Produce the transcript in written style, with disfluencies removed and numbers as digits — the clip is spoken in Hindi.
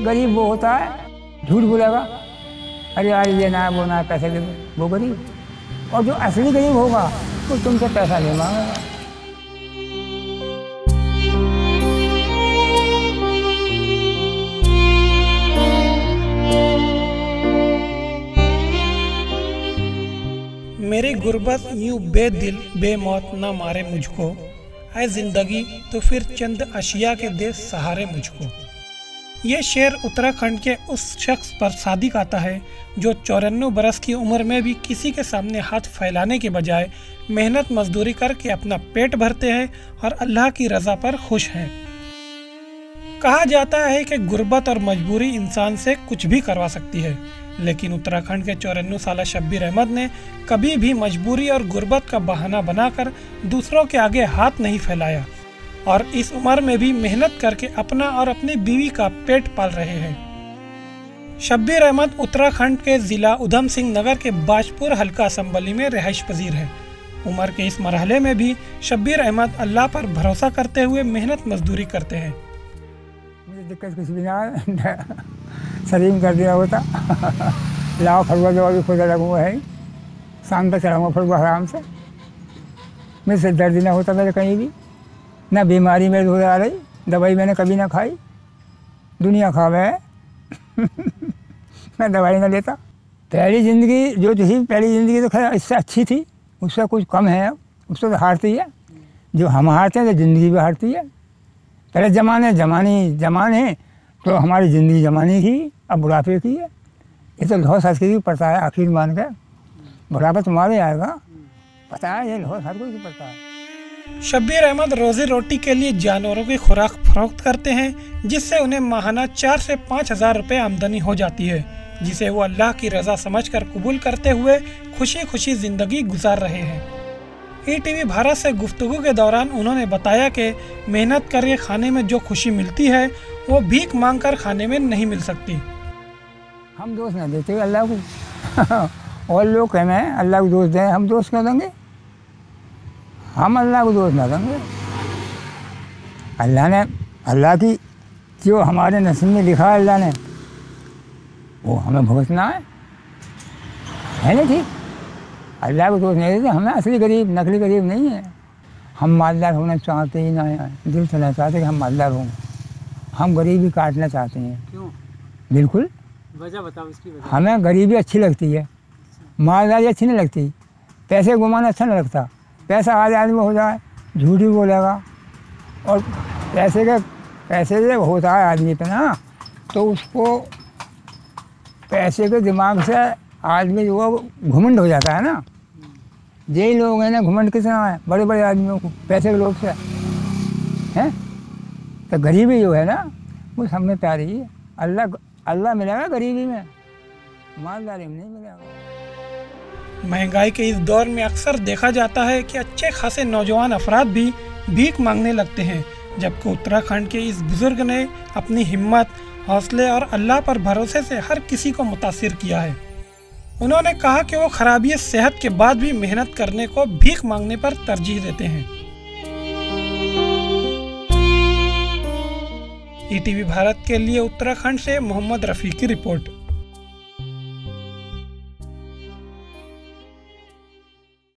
गरीब वो होता है झूठ बोलेगा, अरे यार ये ना वो ना पैसे दे दो, वो गरीब। और जो असली गरीब होगा वो तुमसे पैसा नहीं मांगेगा। मेरी गुर्बत यूं बेदिल बेमौत न मारे मुझको, ऐ जिंदगी तो फिर चंद अशिया के दे सहारे मुझको। ये शेर उत्तराखंड के उस शख्स पर सादिक आता है जो 94 बरस की उम्र में भी किसी के सामने हाथ फैलाने के बजाय मेहनत मजदूरी करके अपना पेट भरते हैं और अल्लाह की रजा पर खुश हैं। कहा जाता है कि गुर्बत और मजबूरी इंसान से कुछ भी करवा सकती है, लेकिन उत्तराखंड के 94 साला शब्बीर अहमद ने कभी भी मजबूरी और गुर्बत का बहाना बनाकर दूसरों के आगे हाथ नहीं फैलाया और इस उम्र में भी मेहनत करके अपना और अपनी बीवी का पेट पाल रहे हैं। शब्बीर अहमद उत्तराखंड के जिला उधम सिंह नगर के बाजपुर हल्का असम्बली में रिहाइश पजीर है। उम्र के इस मरहले में भी शब्बीर अहमद अल्लाह पर भरोसा करते हुए मेहनत मजदूरी करते हैं। मुझे दिक्कत कुछ भी ना शरीर में कर दिया होता लाओ फलवा जो अभी खुदा लगूंगा है, शाम तक चढ़ाऊँगा फलवा आराम से। मेरे से दर्द ना होता मेरे कहीं भी, ना बीमारी मेरे हो आ रही, दवाई मैंने कभी ना खाई। दुनिया खावे मैं दवाई ना लेता। पहली ज़िंदगी जो थी, पहली ज़िंदगी तो खैर इससे अच्छी थी, उससे कुछ कम है। अब उससे तो हारती है, जो हम हारते हैं तो ज़िंदगी भी हारती है। पहले जमाने तो हमारी ज़िंदगी जमाने की, अब बुढ़ापे की है। ये तो लौह संस्कृति पड़ता है, आखिर मान के बुढ़ापा तुम्हारे आएगा, पता है ये लौह हर कोई को पड़ता है। शब्बीर अहमद रोजी रोटी के लिए जानवरों की खुराक फरोख्त करते हैं, जिससे उन्हें माहाना 4 से 5 हज़ार रुपये आमदनी हो जाती है, जिसे वो अल्लाह की रजा समझकर कबूल करते हुए खुशी खुशी जिंदगी गुजार रहे हैं। ईटीवी भारत से गुफ्तगू के दौरान उन्होंने बताया कि मेहनत करके खाने में जो खुशी मिलती है वो भीख मांगकर खाने में नहीं मिल सकती। हम दोष ना देते अल्लाह को और लोग कहना है अल्लाह को दोष दें, हम दोष क्यों देंगे? हम अल्लाह को दोष ना देंगे। अल्लाह की जो हमारे नसीब में लिखा है अल्लाह ने, वो हमें भुगतना है ना। ठीक, अल्लाह को दोष नहीं देते। हमें असली गरीब नकली गरीब नहीं है। हम मालदार होना चाहते ही ना है, दिल से नहीं चाहते कि हम मालदार हों। हम गरीबी काटना चाहते हैं। क्यों? बिल्कुल, वजह बताओ इसकी वजह। हमें गरीबी अच्छी लगती है, मालदारी अच्छी नहीं लगती, पैसे घुमाना अच्छा नहीं लगता। पैसा आज आदमी हो जाए झूठ ही बोलेगा, और पैसे जब होता है आदमी पे ना, तो उसको पैसे के दिमाग से आदमी जो है घुमंड हो जाता है ना। यही लोग हैं ना, घुमंड किस तरह है बड़े बड़े आदमियों को, पैसे के लोग से हैं। तो गरीबी जो है ना वो सब में प्यारी है। अल्लाह मिलेगा गरीबी में, मालदारी में नहीं मिलेगा। महंगाई के इस दौर में अक्सर देखा जाता है कि अच्छे खासे नौजवान अफराद भी भीख मांगने लगते हैं, जबकि उत्तराखंड के इस बुजुर्ग ने अपनी हिम्मत, हौसले और अल्लाह पर भरोसे से हर किसी को मुतासिर किया है। उन्होंने कहा कि वो खराबी सेहत के बाद भी मेहनत करने को भीख मांगने पर तरजीह देते हैं। ईटीवी भारत के लिए उत्तराखंड से मोहम्मद रफ़ी की रिपोर्ट।